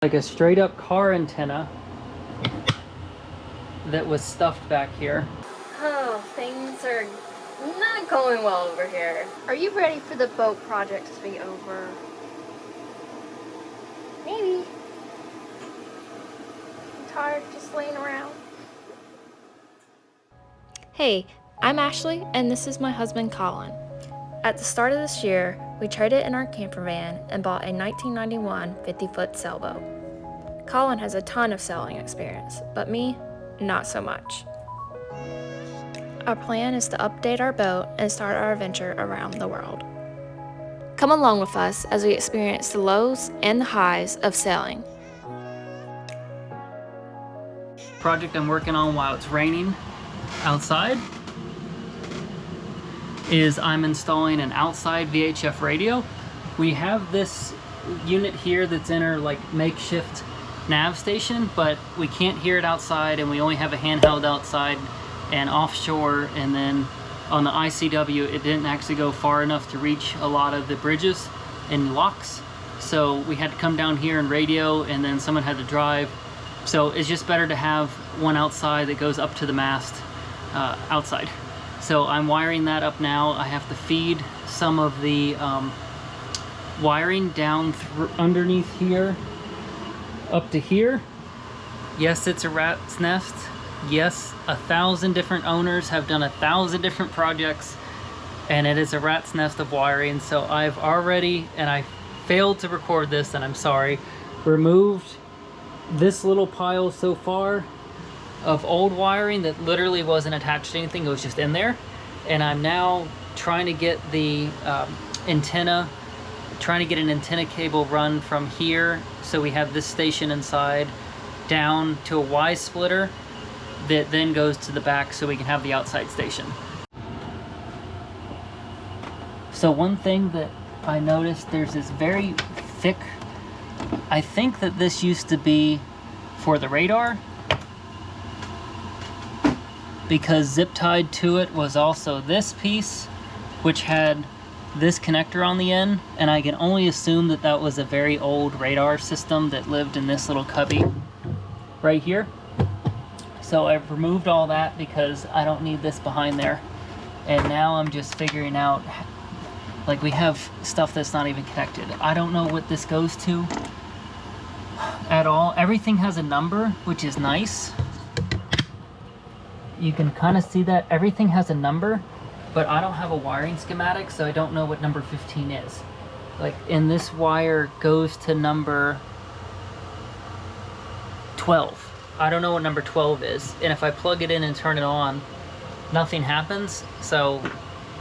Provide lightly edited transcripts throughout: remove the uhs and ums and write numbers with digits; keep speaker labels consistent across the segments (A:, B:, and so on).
A: Like a straight up car antenna that was stuffed back here.
B: Oh, things are not going well over here. Are you ready for the boat project to be over? Maybe. I'm tired of just laying around. Hey, I'm Ashley, and this is my husband Colin. At the start of this year, we traded in our camper van and bought a 1991 50-foot sailboat. Colin has a ton of sailing experience, but me, not so much. Our plan is to update our boat and start our adventure around the world. Come along with us as we experience the lows and the highs of sailing.
A: Project I'm working on while it's raining outside is I'm installing an outside VHF radio. We have this unit here that's in our makeshift nav station, but we can't hear it outside, and we only have a handheld outside and offshore, and then on the ICW it didn't actually go far enough to reach a lot of the bridges and locks, so we had to come down here and radio, and then someone had to drive. So it's just better to have one outside that goes up to the mast outside. So I'm wiring that up now. I have to feed some of the wiring down underneath here up to here. Yes, it's a rat's nest. Yes, 1,000 different owners have done 1,000 different projects, and it is a rat's nest of wiring. So I've already, and I failed to record this, and I'm sorry, removed this little pile so far of old wiring that literally wasn't attached to anything. It was just in there, and I'm now trying to get the antenna, trying to get an antenna cable run from here, so we have this station inside, down to a Y splitter that then goes to the back so we can have the outside station. So one thing that I noticed, there's this very thick, I think that this used to be for the radar, because zip tied to it was also this piece, which had this connector on the end, and I can only assume that that was a very old radar system that lived in this little cubby right here. So I've removed all that because I don't need this behind there, and now I'm just figuring out, like, we have stuff that's not even connected. I don't know what this goes to at all. Everything has a number, which is nice. You can kind of see that everything has a number, but I don't have a wiring schematic, so I don't know what number 15 is. Like, and this wire goes to number 12. I don't know what number 12 is, and if I plug it in and turn it on, nothing happens. So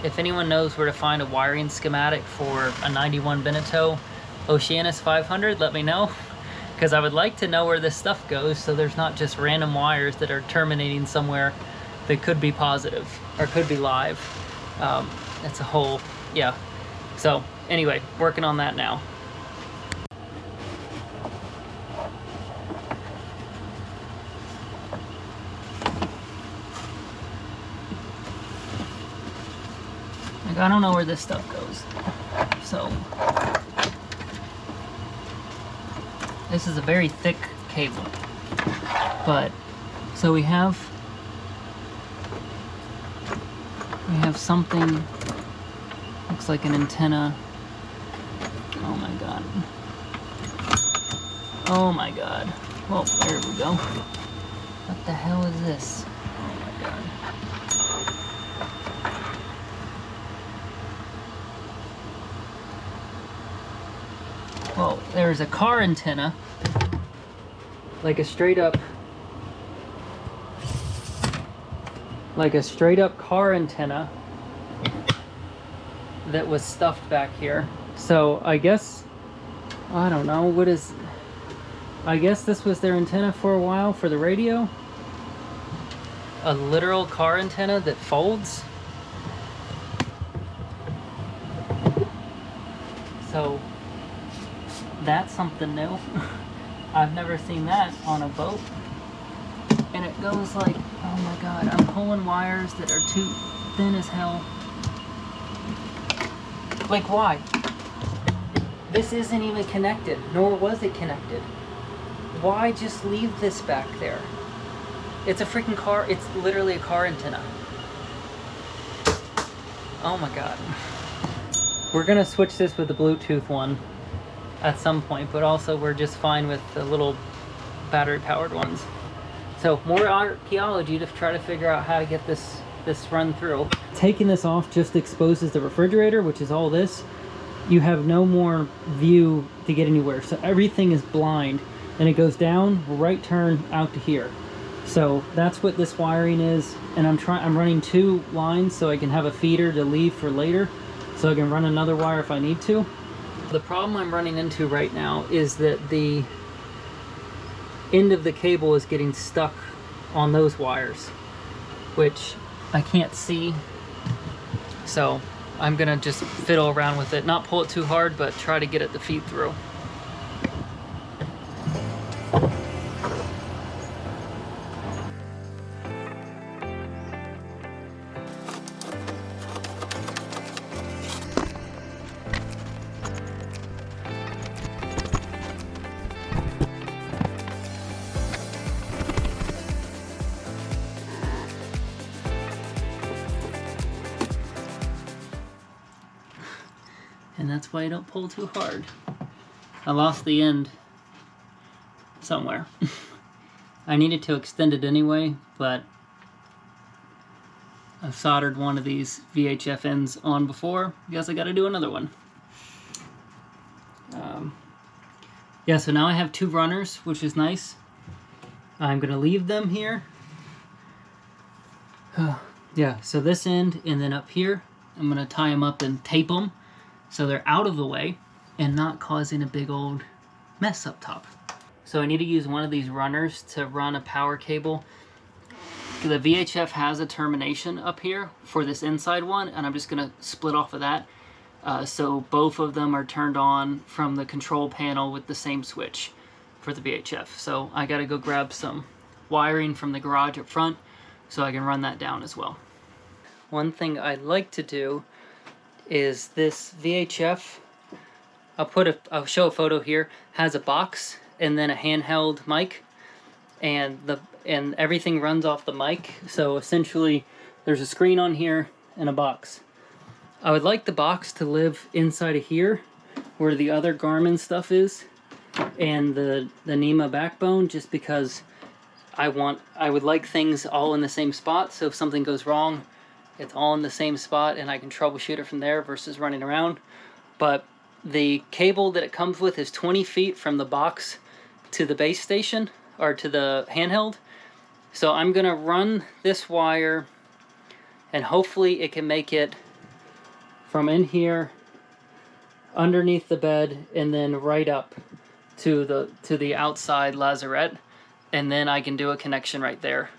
A: if anyone knows where to find a wiring schematic for a 91 Beneteau Oceanus 500, let me know, because I would like to know where this stuff goes, so there's not just random wires that are terminating somewhere that could be positive or could be live. That's a whole, yeah. So anyway, working on that now. Like, I don't know where this stuff goes. So this is a very thick cable, but so we have something, looks like an antenna. Oh my god. Oh my god. Well, there we go. What the hell is this? Oh my god. Well, there's a car antenna, like a straight up car antenna that was stuffed back here. So I guess, I don't know, what is, I guess this was their antenna for a while for the radio. A literal car antenna that folds. So that's something new. I've never seen that on a boat. And it goes like, oh my god, I'm pulling wires that are too thin as hell. Like, why? This isn't even connected, nor was it connected. Why just leave this back there? It's a freaking car. It's literally a car antenna. Oh my god. We're gonna switch this with the Bluetooth one at some point, but also we're just fine with the little battery powered ones. So more archaeology to try to figure out how to get this run through. Taking this off just exposes the refrigerator, which is all this. You have no more view to get anywhere, so everything is blind, and it goes down, right turn out to here. So that's what this wiring is, and I'm running 2 lines so I can have a feeder to leave for later, so I can run another wire if I need to. The problem I'm running into right now is that the end of the cable is getting stuck on those wires, which I can't see. So I'm gonna just fiddle around with it, not pull it too hard, but try to get it to feed through. And that's why I don't pull too hard. I lost the end somewhere. I needed to extend it anyway, but I've soldered one of these VHF ends on before. Guess I gotta do another one. Yeah, so now I have 2 runners, which is nice. I'm gonna leave them here. Yeah, so this end and then up here, I'm gonna tie them up and tape them so they're out of the way and not causing a big old mess up top. So I need to use one of these runners to run a power cable. The VHF has a termination up here for this inside one, and I'm just gonna split off of that. So both of them are turned on from the control panel with the same switch for the VHF. So I gotta go grab some wiring from the garage up front so I can run that down as well. One thing I like to do is this VHF, I'll show a photo here, has a box and then a handheld mic, and everything runs off the mic. So essentially there's a screen on here and a box. I would like the box to live inside of here where the other Garmin stuff is and the NEMA backbone, just because I would like things all in the same spot, so if something goes wrong it's all in the same spot and I can troubleshoot it from there versus running around. But the cable that it comes with is 20 feet from the box to the base station, or to the handheld. So I'm gonna run this wire and hopefully it can make it from in here underneath the bed and then right up to the outside lazarette, and then I can do a connection right there.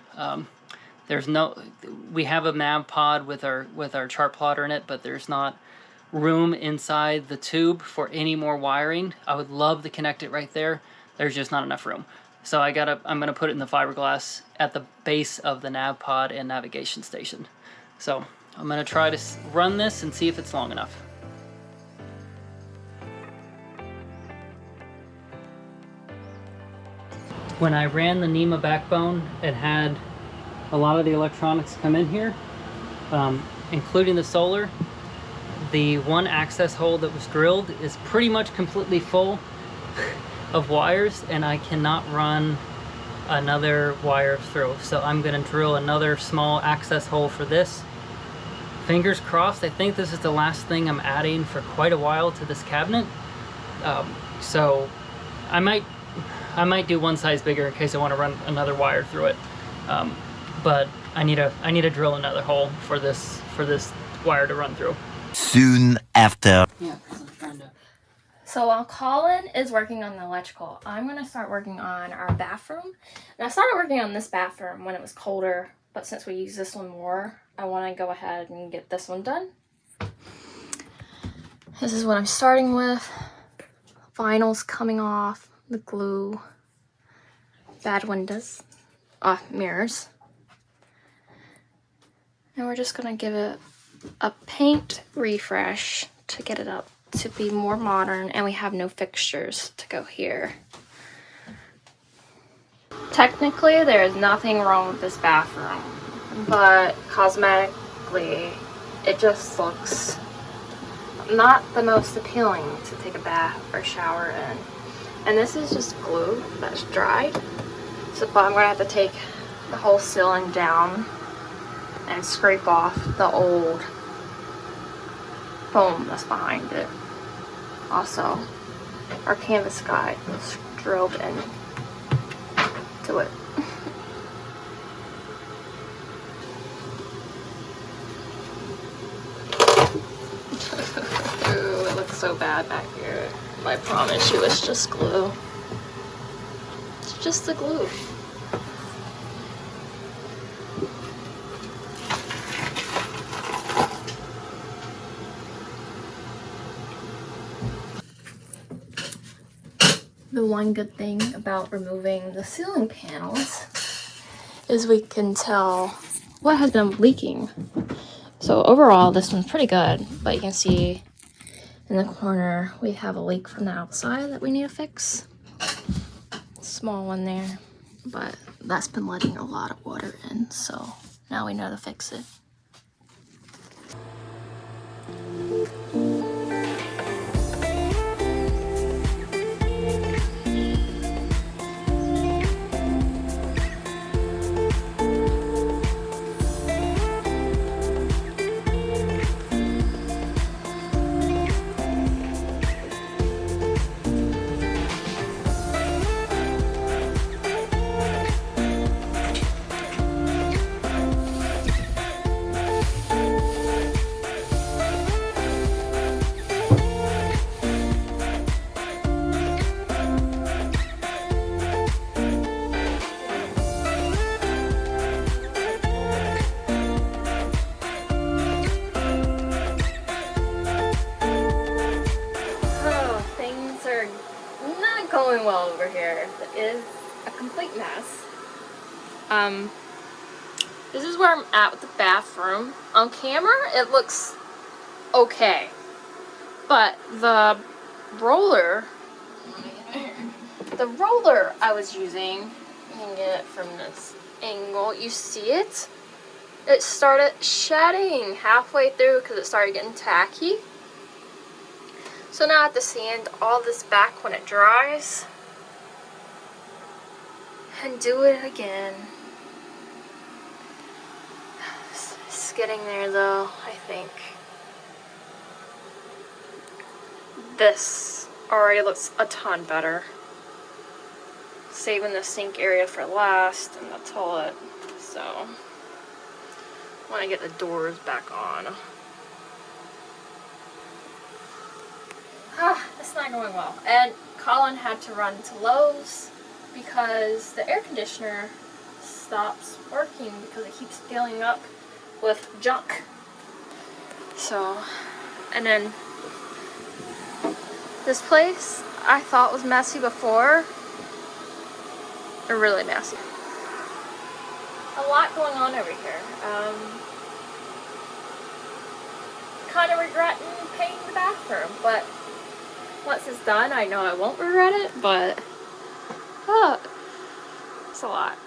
A: We have a nav pod with our chart plotter in it, but there's not room inside the tube for any more wiring. I would love to connect it right there. There's just not enough room. So I'm gonna put it in the fiberglass at the base of the nav pod and navigation station. So I'm gonna try to run this and see if it's long enough. When I ran the NEMA backbone, it had a lot of the electronics come in here, including the solar. The one access hole that was drilled is pretty much completely full of wires, and I cannot run another wire through. So I'm gonna drill another small access hole for this. Fingers crossed, I think this is the last thing I'm adding for quite a while to this cabinet. So I might do one size bigger in case I want to run another wire through it. But I need to drill another hole for this wire to run through.
C: Soon after.
A: Yeah, 'cause I'm trying to.
B: So while Colin is working on the electrical, I'm going to start working on our bathroom. And I started working on this bathroom when it was colder, but since we use this one more, I want to go ahead and get this one done. This is what I'm starting with. Vinyl's coming off, the glue, bad windows, mirrors. And we're just going to give it a paint refresh to get it up to be more modern, and we have no fixtures to go here. Technically, there is nothing wrong with this bathroom, but cosmetically, it just looks not the most appealing to take a bath or shower in. And this is just glue that's dried. So but I'm gonna have to take the whole ceiling down and scrape off the old foam that's behind it. Also, our canvas guide was drilled into it. Ooh, it looks so bad back here. I promise you it's just glue. It's just the glue. The one good thing about removing the ceiling panels is we can tell what has been leaking. So overall, this one's pretty good, but you can see in the corner we have a leak from the outside that we need to fix. Small one there, but that's been letting a lot of water in, so now we know to fix it. Going well over here. It is a complete mess. This is where I'm at with the bathroom. On camera, it looks okay, but the roller I was using, you can get it from this angle. You see it? It started shedding halfway through because it started getting tacky. So now I have to sand all this back when it dries and do it again. It's getting there though, I think. This already looks a ton better. Saving the sink area for last and the toilet. So, when I get the doors back on. It's not going well. And Colin had to run to Lowe's because the air conditioner stops working because it keeps filling up with junk. So, and then this place I thought was messy before. They're really messy. A lot going on over here. Kind of regretting painting the bathroom, but once it's done, I know I won't regret it, but it's a lot.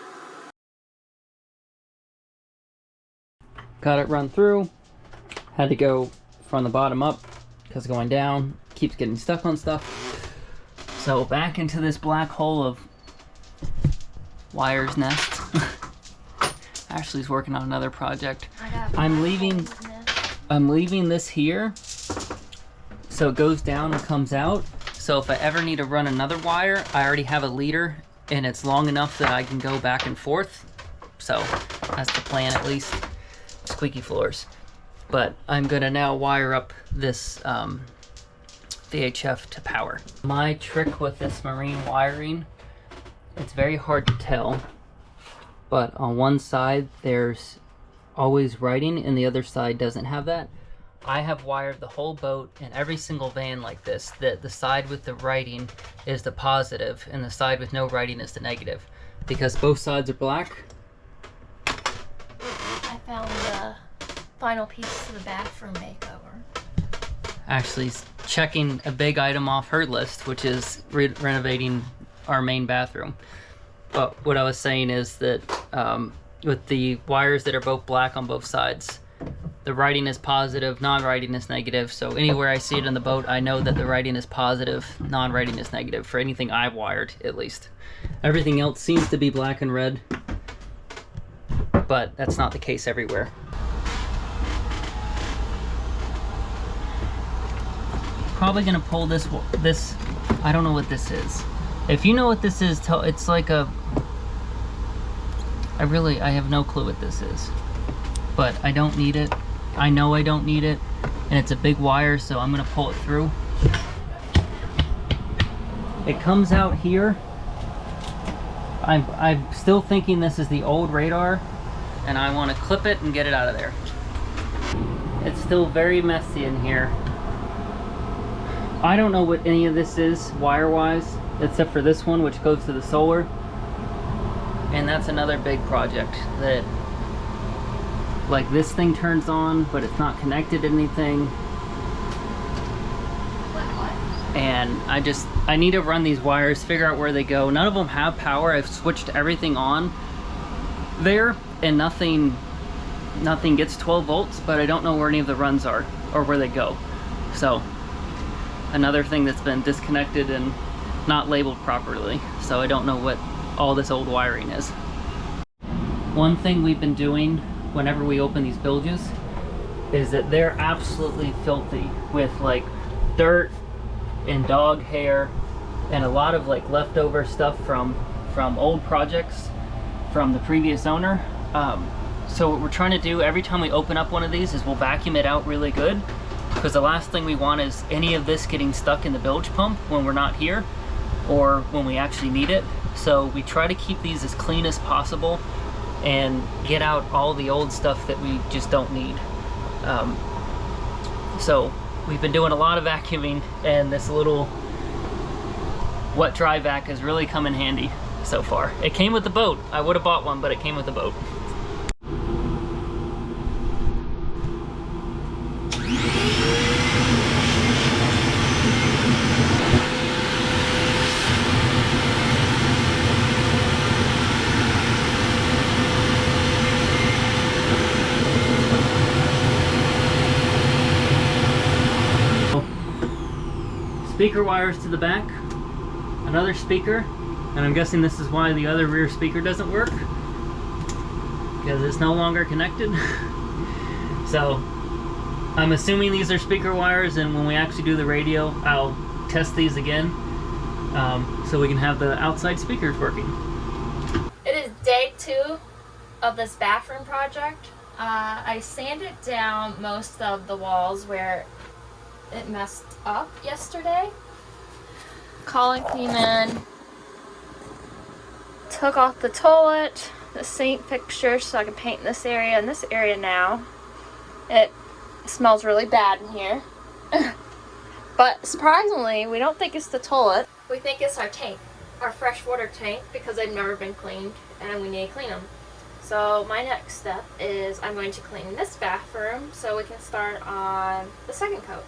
A: Got it run through. Had to go from the bottom up because going down keeps getting stuck on stuff. So back into this black hole of wires nest. Ashley's working on another project. I'm leaving this here so it goes down and comes out. So if I ever need to run another wire, I already have a leader and it's long enough that I can go back and forth. So that's the plan, at least. Squeaky floors. But I'm gonna now wire up this VHF to power. My trick with this marine wiring, it's very hard to tell, but on one side there's always writing and the other side doesn't have that. I have wired the whole boat in every single van like this, that the side with the writing is the positive and the side with no writing is the negative, because both sides are black.
B: I found the final piece to the bathroom makeover.
A: Actually checking a big item off her list, which is renovating our main bathroom. what I was saying is that with the wires that are both black on both sides, the writing is positive, non-writing is negative. So anywhere I see it in the boat, I know that the writing is positive, non-writing is negative, for anything I've wired at least. Everything else seems to be black and red, but that's not the case everywhere. Probably gonna pull this, I don't know what this is. If you know what this is, it's like a, I have no clue what this is, but I don't need it. I know I don't need it, and it's a big wire, so I'm gonna pull it through. It comes out here. I'm still thinking this is the old radar, and I want to clip it and get it out of there. It's still very messy in here. I don't know what any of this is wire-wise, except for this one, which goes to the solar. And that's another big project that, like, this thing turns on, but it's not connected to anything. And I need to run these wires, figure out where they go. None of them have power. I've switched everything on there, and nothing gets 12 volts, but I don't know where any of the runs are or where they go. So another thing that's been disconnected and not labeled properly, so I don't know what all this old wiring is. One thing we've been doing whenever we open these bilges is that they're absolutely filthy with like dirt and dog hair and a lot of like leftover stuff from old projects from the previous owner. So what we're trying to do every time we open up one of these is we'll vacuum it out really good, because the last thing we want is any of this getting stuck in the bilge pump when we're not here or when we actually need it. So we try to keep these as clean as possible and get out all the old stuff that we just don't need. So we've been doing a lot of vacuuming, and this little wet dry vac has really come in handy so far. It came with the boat. I would have bought one, but it came with the boat. Speaker wires to the back, another speaker, and I'm guessing this is why the other rear speaker doesn't work, because it's no longer connected. So I'm assuming these are speaker wires, and when we actually do the radio, I'll test these again so we can have the outside speakers working.
B: It is day 2 of this bathroom project. I sanded down most of the walls where it messed up yesterday. Colin came in, took off the toilet, the sink fixture, so I can paint this area and this area now. It smells really bad in here. But surprisingly, we don't think it's the toilet. We think it's our tank, our freshwater tank, because they've never been cleaned and we need to clean them. So my next step is I'm going to clean this bathroom so we can start on the second coat.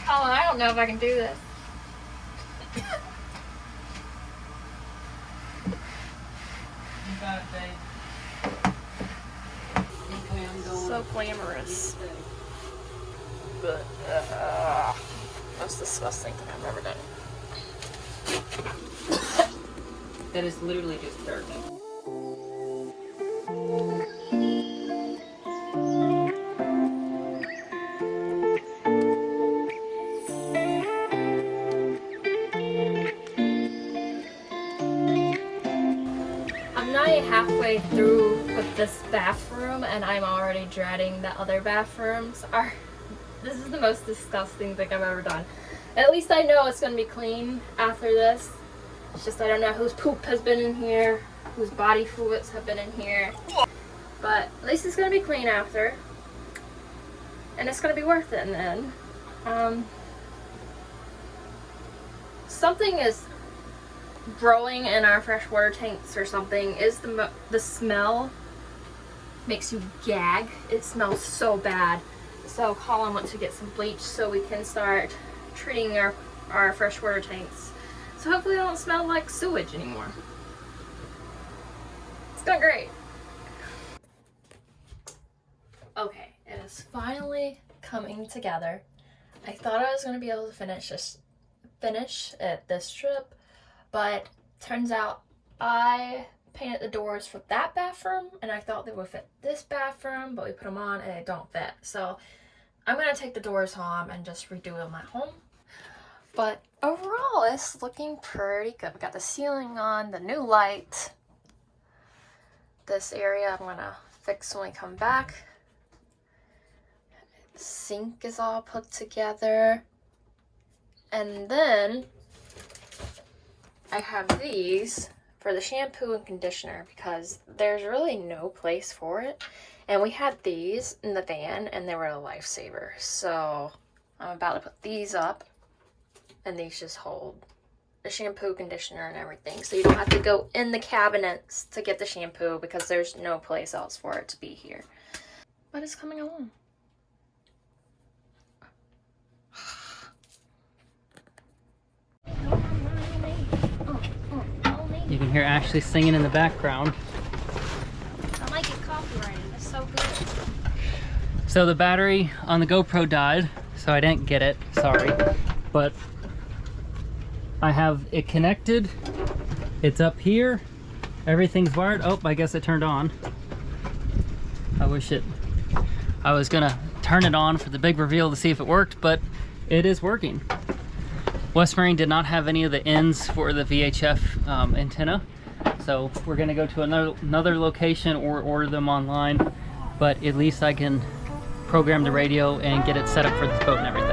B: Colin, I don't know if I can do this.
A: You got it, babe. Okay, I'm going.
B: So glamorous. But, most disgusting thing I've ever done.
A: That is literally just dirt.
B: Halfway through with this bathroom and I'm already dreading the other bathrooms. This is the most disgusting thing I've ever done. At least I know it's going to be clean after this. It's just I don't know whose poop has been in here, whose body fluids have been in here. But at least it's going to be clean after. And it's going to be worth it in the end. Something is growing in our freshwater tanks or something. Is the smell makes you gag. It smells so bad. So Colin went to get some bleach so we can start treating our freshwater tanks. So hopefully it don't smell like sewage anymore. It's going great. Okay, it is finally coming together. I thought I was going to be able to finish it this trip, but turns out I painted the doors for that bathroom and I thought they would fit this bathroom, but we put them on and they don't fit. So I'm going to take the doors home and just redo them at home. But overall, it's looking pretty good. We got the ceiling on, the new light. This area I'm going to fix when we come back. The sink is all put together. And then I have these for the shampoo and conditioner because there's really no place for it. And we had these in the van and they were a lifesaver. So I'm about to put these up. And these just hold the shampoo, conditioner, and everything. So you don't have to go in the cabinets to get the shampoo because there's no place else for it to be here. But it's coming along.
A: You can hear Ashley singing in the background.
B: I might get copyrighted. It's so good.
A: So the battery on the GoPro died, so I didn't get it. Sorry. But I have it connected. It's up here. Everything's wired. Oh, I guess it turned on. I was gonna turn it on for the big reveal to see if it worked, but it is working. West Marine did not have any of the ends for the VHF antenna, so we're gonna go to another location or order them online, but at least I can program the radio and get it set up for this boat and everything.